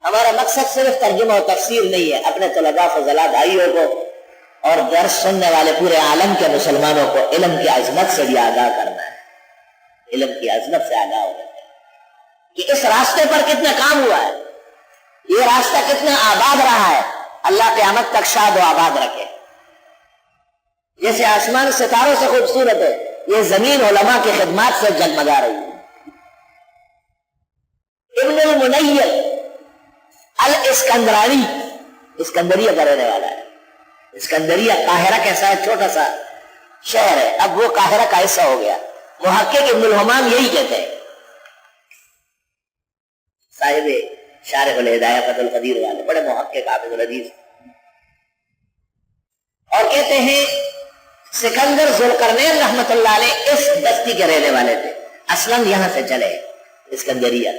ہمارا مقصد صرف ترجمہ و تفسیر نہیں ہے، اپنے طلباء فضلاء بھائیوں کو اور درس سننے والے پورے عالم کے مسلمانوں کو علم کی عظمت سے بھی آگاہ کرنا ہے، علم کی عظمت سے آگاہ ہونا ہے کہ اس راستے پر کتنا کام ہوا ہے، یہ راستہ کتنا آباد رہا ہے۔ اللہ قیامت تک شاد و آباد رکھے۔ جیسے آسمان ستاروں سے خوبصورت ہے، یہ زمین علماء کی خدمات سے جگمگا رہی ہے۔ ابن المنیر الاسکندرانی، اسکندریہ کا رہنے والا ہے۔ اسکندریہ قاہرہ کیسا ہے، چھوٹا سا شہر ہے، اب وہ قاہرہ کا حصہ ہو گیا۔ محقق ابن الحمام یہی کہتے ہیں، صاحب شارح الہدایہ فتح القدیر والے، بڑے محقق حافظ الحدیث، اور کہتے ہیں سکندر ذوالقرنین رحمت اللہ علیہ اس بستی کے رہنے والے تھے، اصلاً یہاں سے چلے اسکندریہ۔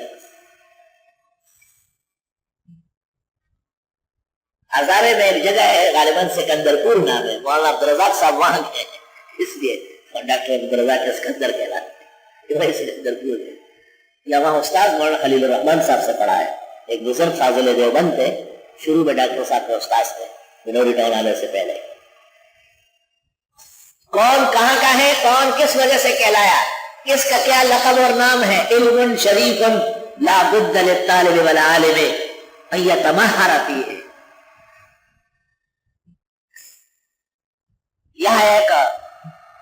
ہزارے میں ایک جگہ ہے، غالباً سکندر پور نام ہے، مولانا عبدالرزاق صاحب وہاں کے ہیں، اس لیے ڈاکٹر عبدالرزاق اسکندر کہلاتے ہیں، سکندر پور ہے۔ یا وہاں استاد مولانا خلیل الرحمن صاحب سے پڑھا ہے، ایک بزرگ فاضل دیوبند تھے، شروع میں ڈاکٹر صاحب کے استاد تھے بنوری ٹاؤن آنے سے پہلے۔ کون کہاں کا ہے، کون کس وجہ سے کہلایا، کس کا کیا لقب اور نام ہے؟ علم شریف لا بد للطالب والعالم ان یتمہر فیہ۔ یہاں ایک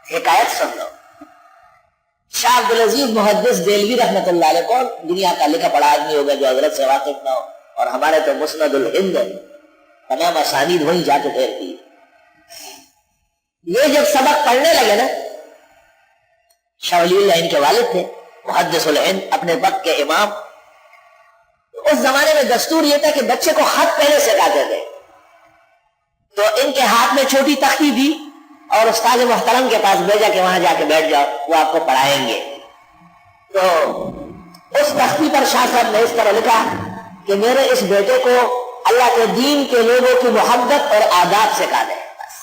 حکایت سن لو۔ شاہ عبدالعزیز محدث دہلوی رحمت اللہ علیہ، کون دنیا کا لکھا پڑھا آدمی ہوگا جو حضرت سے واقف نہ ہو، اور ہمارے تو مسند الہند تمام اسانید وہیں جا کے ٹھہرتی ہے۔ یہ جب سبق پڑھنے لگے نا، شاہ ولی اللہ ان کے والد تھے محدث الہند، اپنے وقت کے امام، اس زمانے میں دستور یہ تھا کہ بچے کو خط پہلے سکھاتے تھے، تو ان کے ہاتھ میں چھوٹی تختی دی اور استاد محترم کے پاس بھیجا کہ وہاں جا کے بیٹھ جاؤ، وہ آپ کو پڑھائیں گے۔ تو اس تختی پر شاہ صاحب نے اس طرح لکھا کہ میرے اس بیٹے کو اللہ کے دین کے لوگوں کی محبت اور آداب سکھا دیں۔ بس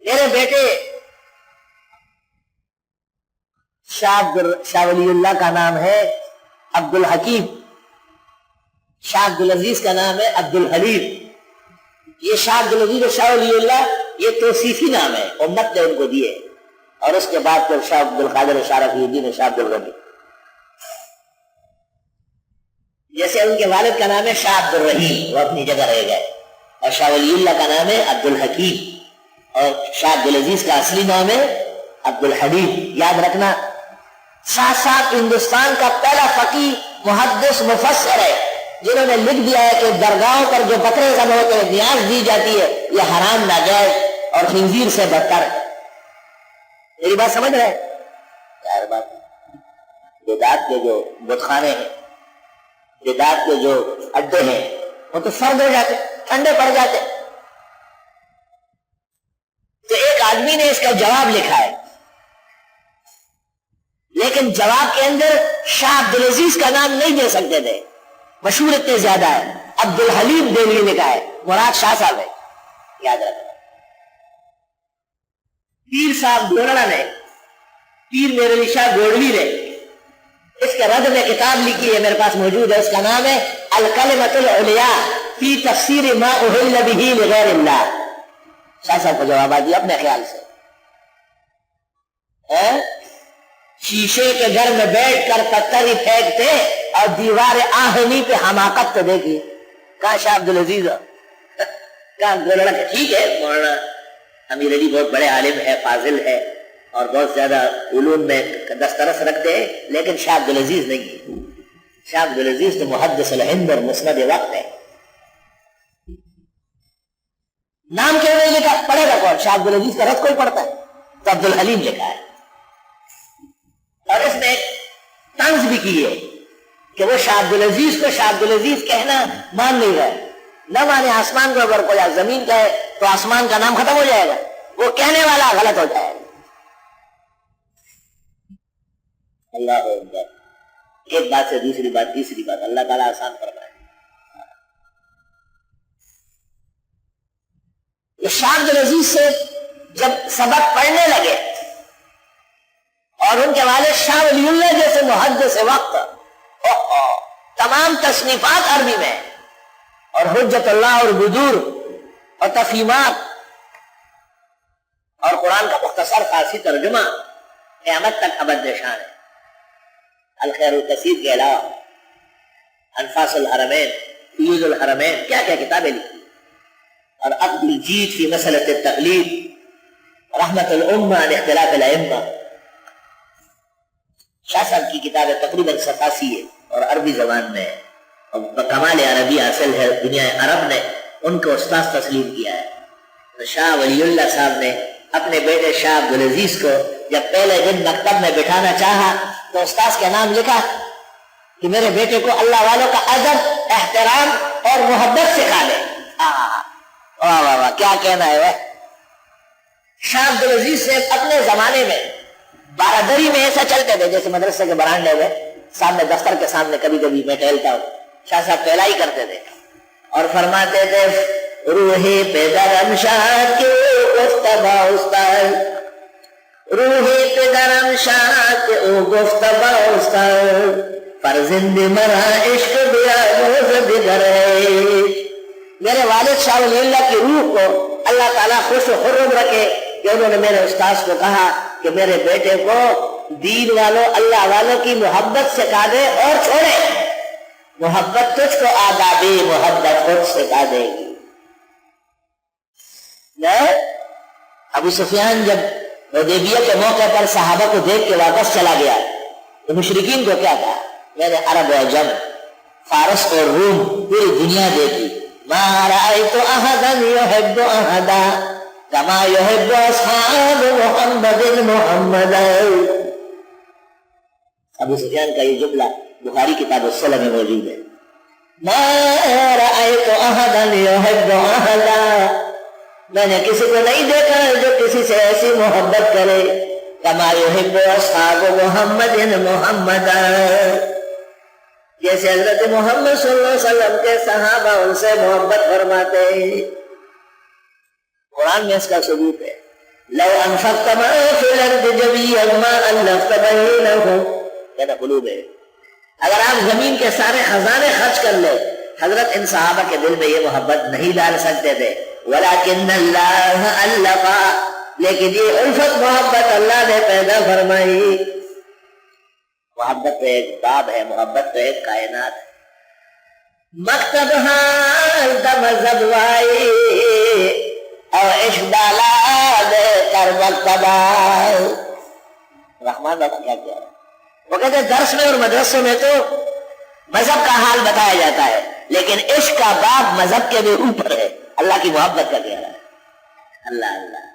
میرے بیٹے شاہ ولی اللہ کا نام ہے عبد الحکیم، شاہ عبدالعزیز کا نام ہے عبد الحلیم۔ یہ شاہ عبدالعزیز اور شاہ ولی اللہ یہ توصیفی نام ہے، امت نے ان کو دیے، اور اس کے بعد پھر شاہ عبد القادر، شاہ رفیع الدین، شاہ عبد الغنی۔ جیسے ان کے والد کا نام ہے شاہ عبد الرحیم، وہ اپنی جگہ رہ گئے، اور شاہ ولی اللہ کا نام ہے عبد الحکیم، اور شاہ عبدالعزیز کا اصلی نام ہے عبد الحلیم۔ یاد رکھنا، شاہ صاحب ہندوستان کا پہلا فقیہ محدث مفسر ہے جنہوں نے لکھ دیا ہے کہ درگاہوں پر جو بکرے ذبح ہوتے ہیں، نیاز دی جاتی ہے، یہ حرام ناجائز اور خنزیر سے بدتر ہے۔ میری بات سمجھ رہے ہیں؟ ظاہر بات ہے، بدعت کے جو بت خانے ہیں، بدعت کے جو اڈے ہیں، وہ تو سرد ہو جاتے، ٹھنڈے پڑ جاتے۔ تو ایک آدمی نے اس کا جواب لکھا ہے، لیکن جواب کے اندر شاہ عبدالعزیز کا نام نہیں دے سکتے تھے، مشہور اتنے زیادہ ہے، عبد الحلیم دہلوی لکھا ہے، مراد شاہ صاحب ہے، یاد رکھنا۔ پیر صاحب گورڑا نے، پیر میرے علی شاہ گوڑوی نے اس کے رد میں کتاب لکھی ہے، میرے پاس موجود ہے، اس کا نام ہے الکلمۃ العلیاء فی تفسیر ما احل بہ لغیر اللہ۔ شاہ صاحب کو جواب دیا اپنے خیال سے، شیشے کے گھر میں بیٹھ کر پتھر ہی پھینکتے اور دیوار آہنی پہ حماقت تو دیکھی۔ کہاں شاہ عبدالعزیز، کہاں گورڑا کہ ٹھیک ہے، مولانا امیر علی بہت بڑے عالم ہے، فاضل ہے، اور بہت زیادہ علوم میں دسترس رکھتے ہیں، لیکن شاہ عبدالعزیز نہیں۔ شاہ عبدالعزیز تو محدث الہند اور مسند وقت ہے۔ نام کیوں نہیں لکھا؟ پڑھے گا کون؟ شاہ عبدالعزیز کا رد کوئی پڑھتا ہے؟ تو عبد الحلیم لکھا ہے، اور اس نے طنز بھی کی ہے کہ وہ شاہ عبدالعزیز کو شاہ عبدالعزیز کہنا مان نہیں رہے، نہ مانے آسمان کو اگر کوئی زمین کہے تو آسمان کا نام ختم ہو جائے گا، وہ کہنے والا غلط ہو جائے گا۔ اللہ اکبر، ایک بات سے دوسری بات، تیسری بات، اللہ تعالیٰ آسان فرمائے۔ شاہ عبدالعزیز سے جب سبق پڑھنے لگے اور ان کے والد شاہ ولی اللہ جیسے محدث وقت تمام تصنیفات عربی میں، اور حجت اللہ اور بدور اور تفہیمات اور قرآن کا مختصر فارسی ترجمہ قیامت تک ابد نشان ہے۔ الخیر الکثیر کے علاوہ انفاس الحرمین، فیوز الحرمین، کیا کیا کتابیں لکھی، اور عقد الجید فی مسئلۃ التقلید، رحمت الامہ عن اختلاف الائمہ، شاہ صاحب کی کتابیں تقریباً 87 ہے اور عربی زبان میں ہے، اور کمال عربی حاصل ہے، دنیا عرب نے ان کو استاذ تسلیم کیا ہے۔ تو شاہ ولی اللہ صاحب نے اپنے بیٹے شاہ عبدالعزیز کو جب پہلے دن مکتب میں بٹھانا چاہا تو استاذ کا نام لکھا کہ میرے بیٹے کو اللہ والوں کا ادب، احترام اور محبت سکھا دے۔ واہ واہ واہ، کیا کہنا ہے وہ۔ شاہ عبدالعزیز سے اپنے زمانے میں بارادری میں ایسا چلتے تھے جیسے مدرسے کے برانڈے میں سامنے دفتر کے سامنے کبھی کبھی میں ٹہلتا ہوں، شاہ صاحب پہلا ہی کرتے تھے اور فرماتے تھے روحے پدرم شاہ کے گفتبا استاد، روحے پدرم شاہ کے او گفتبا استاد، فرزند مرا عشق بیا روز بگر ہے۔ میرے والد شاہ ولی اللہ کی روح کو اللہ تعالیٰ خوش و خرم رکھے کہ انہوں نے میرے استاذ کو کہا کہ میرے بیٹے کو دین والوں، اللہ والوں کی محبت سکھا دے اور چھوڑے، محبت تجھ کو آدابی، محبت خود سکھا دے گی۔ ابو سفیان جب حدیبیہ کے موقع پر صحابہ کو دیکھ کے واپس چلا گیا تو مشرکین کو کیا کہا؟ میں نے عرب و عجم، فارس اور روم، پوری دنیا دیکھی، ما رأیت احدا یحب احدا کما یحب اصحاب محمد محمد۔ ابو سفیان کا یہ جملہ بخاری کتاب الصلح میں موجود ہے، ما رأیت احدا یحب احدا، میں نے کسی کو نہیں دیکھا جو کسی سے ایسی محبت کرے، کما یحب اصحاب محمد محمد، جیسے حضرت محمد صلی اللہ علیہ وسلم کے صحابہ ان سے محبت فرماتے ہیں۔ قرآن میں اس کا ثبوت ہے، لو انفقت ما فی الارض جميعا ما الفت بینہم، کہنا قلوب ہے، اگر آپ زمین کے سارے خزانے خرچ کر لے، حضرت ان صحابہ کے دل میں یہ محبت نہیں ڈال سکتے تھے، ولکن اللہ الف، لیکن یہ الفت محبت اللہ نے پیدا فرمائی۔ محبت تو ایک باب ہے، محبت تو ایک کائنات ہے۔ مکتب حال دم زبوائی اور عشق ڈالا دے کر مکتبہ۔ رحمان بابا کیا کہہ رہے ہیں؟ وہ کہتے ہیں درس میں اور مدرسوں میں تو مذہب کا حال بتایا جاتا ہے، لیکن عشق کا باب مذہب کے بھی اوپر ہے، اللہ کی محبت کا کہہ رہا ہے۔ اللہ اللہ،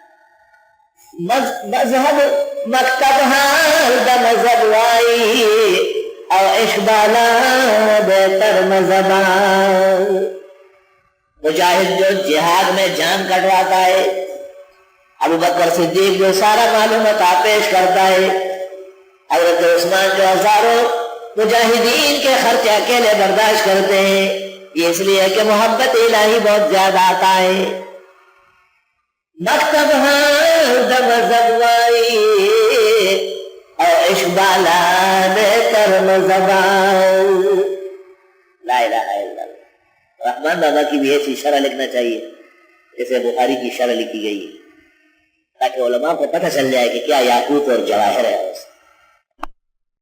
مذہب مکتب حال دم زبوائی اور عشق بالا بہتر مذہبان۔ مجاہد جو جہاد میں جان کٹواتا ہے، ابو بکر صدیق جو سارا معلومات پیش کرتا ہے، حضرت عثمان جو ہزاروں مجاہدین کے خرچے اکیلے برداشت کرتے ہیں، یہ اس لیے کہ محبت الہی بہت زیادہ آتا ہے۔ مکتب حال دم زبوائی اور عشق بالا بہتر مذہبان۔ لا الہ الا اللہ۔ رحمان بابا کی بھی ایسی شرح لکھنا چاہیے جیسے بخاری کی شرح لکھی گئی ہے، تاکہ علماء کو پتہ چل جائے کہ کیا یاقوت اور جواہر ہے۔